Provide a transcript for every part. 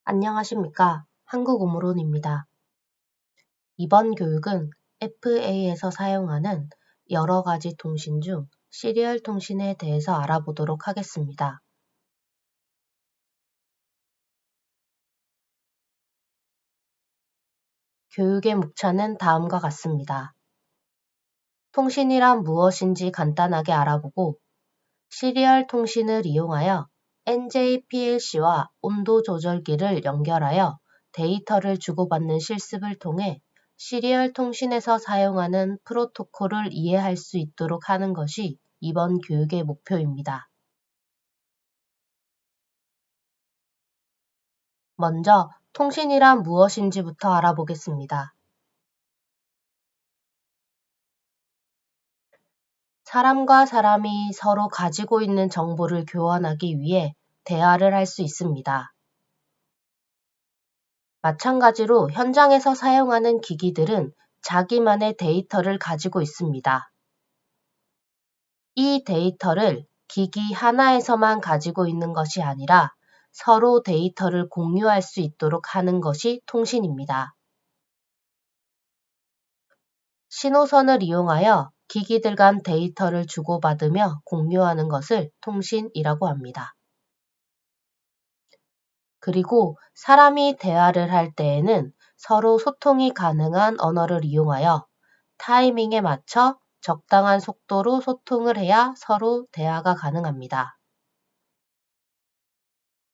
안녕하십니까. 한국오므론입니다. 이번 교육은 FA에서 사용하는 여러 가지 통신 중 시리얼 통신에 대해서 알아보도록 하겠습니다. 교육의 목차는 다음과 같습니다. 통신이란 무엇인지 간단하게 알아보고 시리얼 통신을 이용하여 NJPLC와 온도 조절기를 연결하여 데이터를 주고받는 실습을 통해 시리얼 통신에서 사용하는 프로토콜을 이해할 수 있도록 하는 것이 이번 교육의 목표입니다. 먼저 통신이란 무엇인지부터 알아보겠습니다. 사람과 사람이 서로 가지고 있는 정보를 교환하기 위해 대화를 할 수 있습니다. 마찬가지로 현장에서 사용하는 기기들은 자기만의 데이터를 가지고 있습니다. 이 데이터를 기기 하나에서만 가지고 있는 것이 아니라 서로 데이터를 공유할 수 있도록 하는 것이 통신입니다. 신호선을 이용하여 기기들 간 데이터를 주고받으며 공유하는 것을 통신이라고 합니다. 그리고 사람이 대화를 할 때에는 서로 소통이 가능한 언어를 이용하여 타이밍에 맞춰 적당한 속도로 소통을 해야 서로 대화가 가능합니다.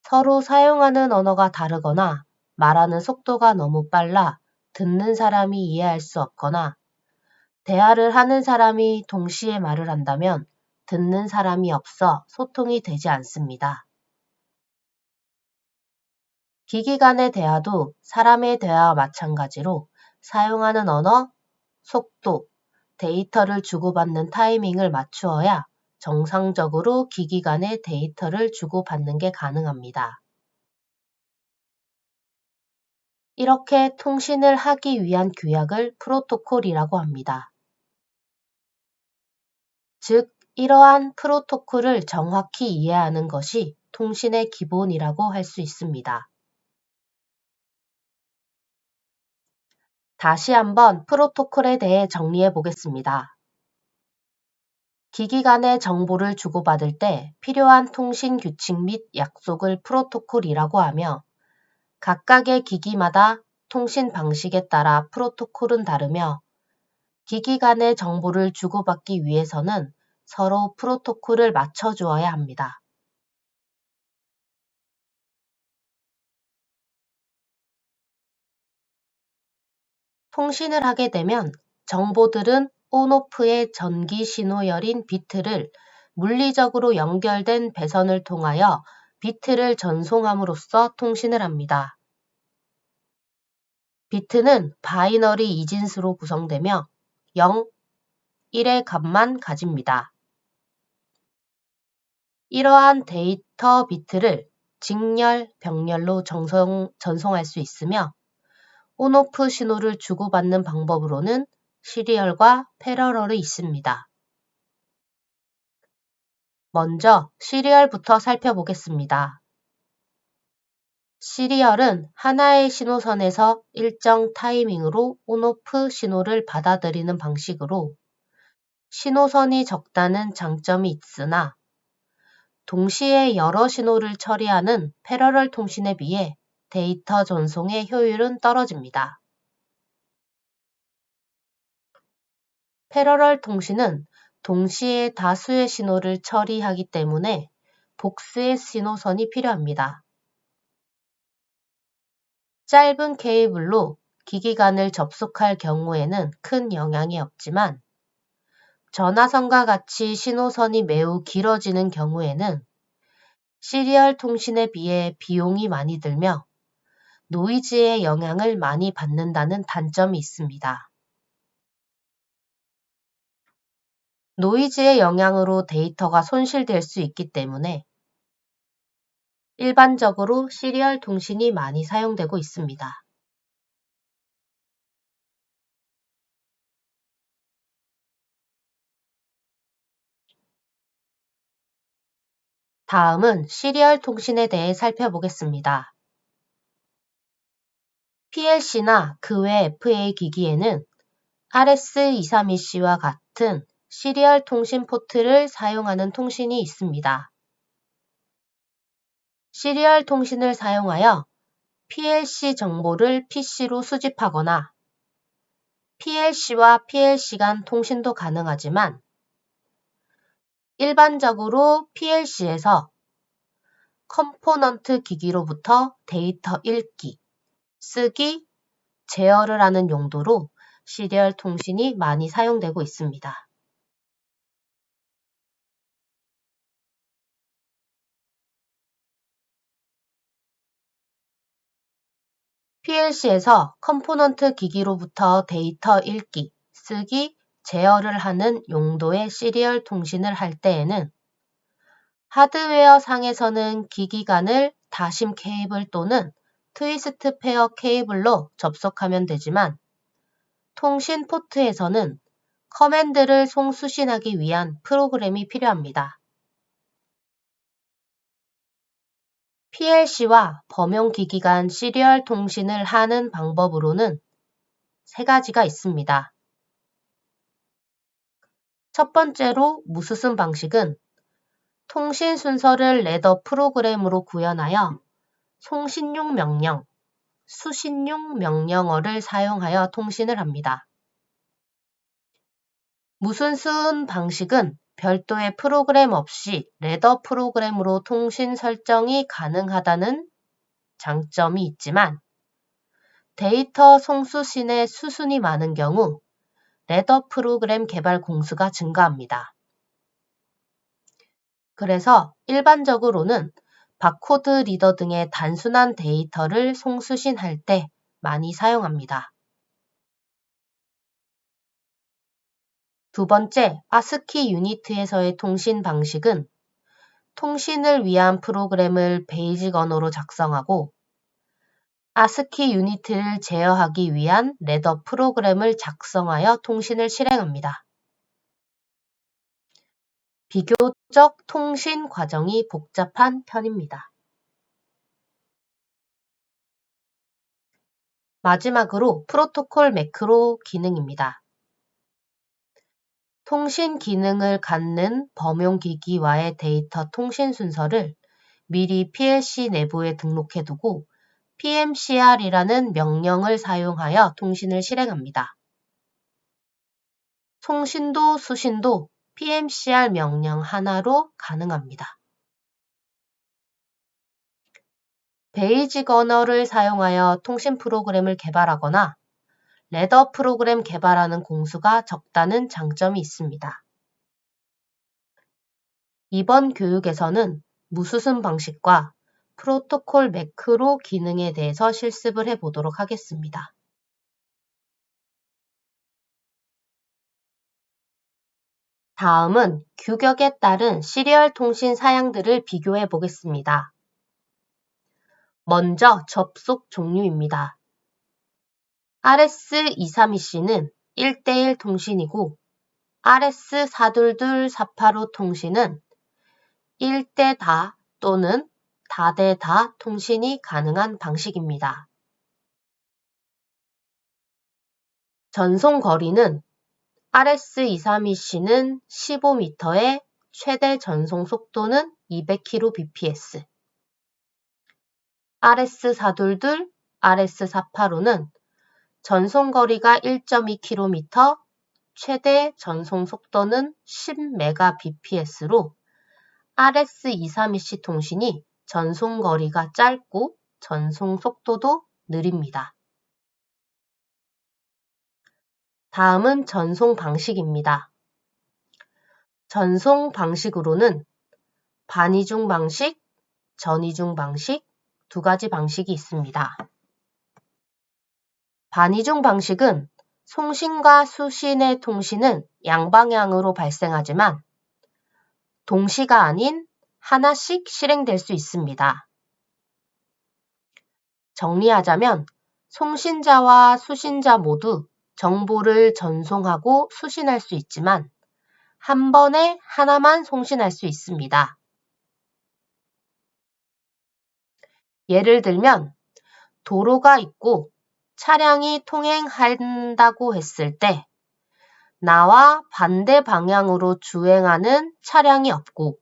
서로 사용하는 언어가 다르거나 말하는 속도가 너무 빨라 듣는 사람이 이해할 수 없거나 대화를 하는 사람이 동시에 말을 한다면 듣는 사람이 없어 소통이 되지 않습니다. 기기 간의 대화도 사람의 대화와 마찬가지로 사용하는 언어, 속도, 데이터를 주고받는 타이밍을 맞추어야 정상적으로 기기 간의 데이터를 주고받는 게 가능합니다. 이렇게 통신을 하기 위한 규약을 프로토콜이라고 합니다. 즉, 이러한 프로토콜을 정확히 이해하는 것이 통신의 기본이라고 할 수 있습니다. 다시 한번 프로토콜에 대해 정리해 보겠습니다. 기기 간의 정보를 주고받을 때 필요한 통신 규칙 및 약속을 프로토콜이라고 하며 각각의 기기마다 통신 방식에 따라 프로토콜은 다르며 기기 간의 정보를 주고받기 위해서는 서로 프로토콜을 맞춰주어야 합니다. 통신을 하게 되면 정보들은 온오프의 전기 신호열인 비트를 물리적으로 연결된 배선을 통하여 비트를 전송함으로써 통신을 합니다. 비트는 바이너리 이진수로 구성되며 0, 1의 값만 가집니다. 이러한 데이터 비트를 직렬, 병렬로 전송할 수 있으며 온오프 신호를 주고받는 방법으로는 시리얼과 패러럴이 있습니다. 먼저 시리얼부터 살펴보겠습니다. 시리얼은 하나의 신호선에서 일정 타이밍으로 온오프 신호를 받아들이는 방식으로 신호선이 적다는 장점이 있으나 동시에 여러 신호를 처리하는 패러럴 통신에 비해 데이터 전송의 효율은 떨어집니다. 패러럴 통신은 동시에 다수의 신호를 처리하기 때문에 복수의 신호선이 필요합니다. 짧은 케이블로 기기 간을 접속할 경우에는 큰 영향이 없지만 전화선과 같이 신호선이 매우 길어지는 경우에는 시리얼 통신에 비해 비용이 많이 들며 노이즈의 영향을 많이 받는다는 단점이 있습니다. 노이즈의 영향으로 데이터가 손실될 수 있기 때문에 일반적으로 시리얼 통신이 많이 사용되고 있습니다. 다음은 시리얼 통신에 대해 살펴보겠습니다. PLC나 그 외 FA 기기에는 RS-232C와 같은 시리얼 통신 포트를 사용하는 통신이 있습니다. 시리얼 통신을 사용하여 PLC 정보를 PC로 수집하거나 PLC와 PLC 간 통신도 가능하지만 일반적으로 PLC에서 컴포넌트 기기로부터 데이터 읽기, 쓰기, 제어를 하는 용도로 시리얼 통신이 많이 사용되고 있습니다. PLC에서 컴포넌트 기기로부터 데이터 읽기, 쓰기, 제어를 하는 용도의 시리얼 통신을 할 때에는 하드웨어 상에서는 기기 간을 다심 케이블 또는 트위스트 페어 케이블로 접속하면 되지만 통신 포트에서는 커맨드를 송수신하기 위한 프로그램이 필요합니다. PLC와 범용기기 간 시리얼 통신을 하는 방법으로는 세 가지가 있습니다. 첫 번째로 무수슨 방식은 통신 순서를 레더 프로그램으로 구현하여 송신용 명령, 수신용 명령어를 사용하여 통신을 합니다. 무수슨 방식은 별도의 프로그램 없이 레더 프로그램으로 통신 설정이 가능하다는 장점이 있지만 데이터 송수신의 수순이 많은 경우 레더 프로그램 개발 공수가 증가합니다. 그래서 일반적으로는 바코드 리더 등의 단순한 데이터를 송수신할 때 많이 사용합니다. 두 번째, 아스키 유니트에서의 통신 방식은 통신을 위한 프로그램을 베이직 언어로 작성하고 아스키 유니트를 제어하기 위한 레더 프로그램을 작성하여 통신을 실행합니다. 비교적 통신 과정이 복잡한 편입니다. 마지막으로 프로토콜 매크로 기능입니다. 통신 기능을 갖는 범용기기와의 데이터 통신 순서를 미리 PLC 내부에 등록해두고 PMCR이라는 명령을 사용하여 통신을 실행합니다. 송신도 수신도 PMCR 명령 하나로 가능합니다. 베이직 언어를 사용하여 통신 프로그램을 개발하거나 레더 프로그램 개발하는 공수가 적다는 장점이 있습니다. 이번 교육에서는 무수슨 방식과 프로토콜 매크로 기능에 대해서 실습을 해보도록 하겠습니다. 다음은 규격에 따른 시리얼 통신 사양들을 비교해 보겠습니다. 먼저 접속 종류입니다. RS-232C는 1:1 통신이고 RS-422-485 통신은 1대-다 또는 다대다 통신이 가능한 방식입니다. 전송 거리는 RS-232C는 15m에 최대 전송 속도는 200kbps, RS-422, RS-485는 전송 거리가 1.2km, 최대 전송 속도는 10mbps로 RS-232C 통신이 전송 거리가 짧고 전송 속도도 느립니다. 다음은 전송 방식입니다. 전송 방식으로는 반이중 방식, 전이중 방식 두 가지 방식이 있습니다. 반이중 방식은 송신과 수신의 통신은 양방향으로 발생하지만 동시가 아닌 하나씩 실행될 수 있습니다. 정리하자면 송신자와 수신자 모두 정보를 전송하고 수신할 수 있지만 한 번에 하나만 송신할 수 있습니다. 예를 들면 도로가 있고 차량이 통행한다고 했을 때 나와 반대 방향으로 주행하는 차량이 없고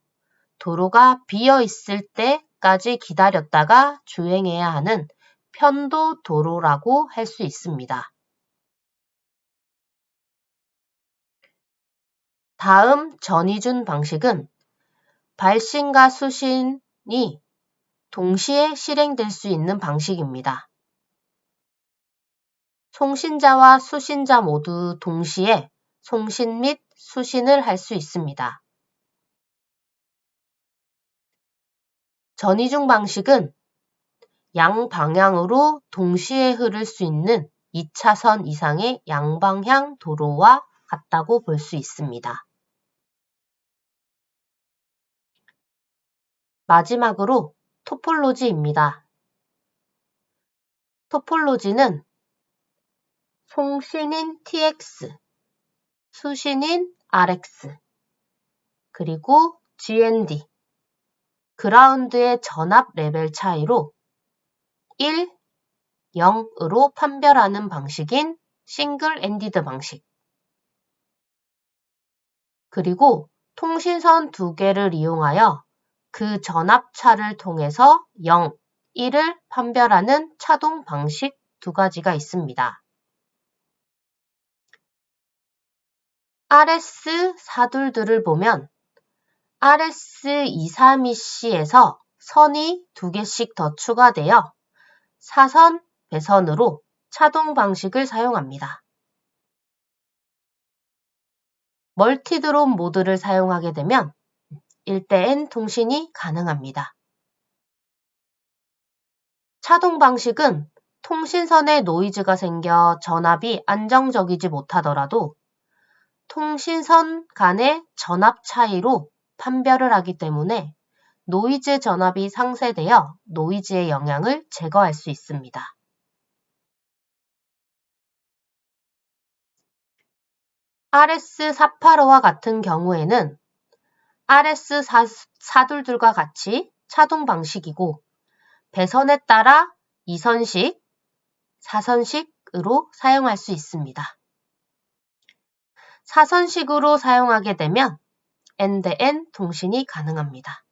도로가 비어 있을 때까지 기다렸다가 주행해야 하는 편도 도로라고 할 수 있습니다. 다음 전이준 방식은 발신과 수신이 동시에 실행될 수 있는 방식입니다. 송신자와 수신자 모두 동시에 송신 및 수신을 할 수 있습니다. 전이중 방식은 양방향으로 동시에 흐를 수 있는 2차선 이상의 양방향 도로와 같다고 볼 수 있습니다. 마지막으로 토폴로지입니다. 토폴로지는 송신인 TX, 수신인 RX, 그리고 GND, 그라운드의 전압 레벨 차이로 1, 0으로 판별하는 방식인 싱글 엔디드 방식. 그리고 통신선 2개를 이용하여 그 전압차를 통해서 0, 1을 판별하는 차동 방식 2가지가 있습니다. RS 사둘들을 보면 RS232C에서 선이 2개씩 더 추가되어 사선 배선으로 차동 방식을 사용합니다. 멀티드롭 모드를 사용하게 되면 1:N 통신이 가능합니다. 차동 방식은 통신선에 노이즈가 생겨 전압이 안정적이지 못하더라도 통신선 간의 전압 차이로 판별을 하기 때문에 노이즈 전압이 상쇄되어 노이즈의 영향을 제거할 수 있습니다. RS485와 같은 경우에는 RS422과 같이 차동 방식이고 배선에 따라 2선식, 4선식으로 사용할 수 있습니다. 4선식으로 사용하게 되면 N-N 통신이 가능합니다.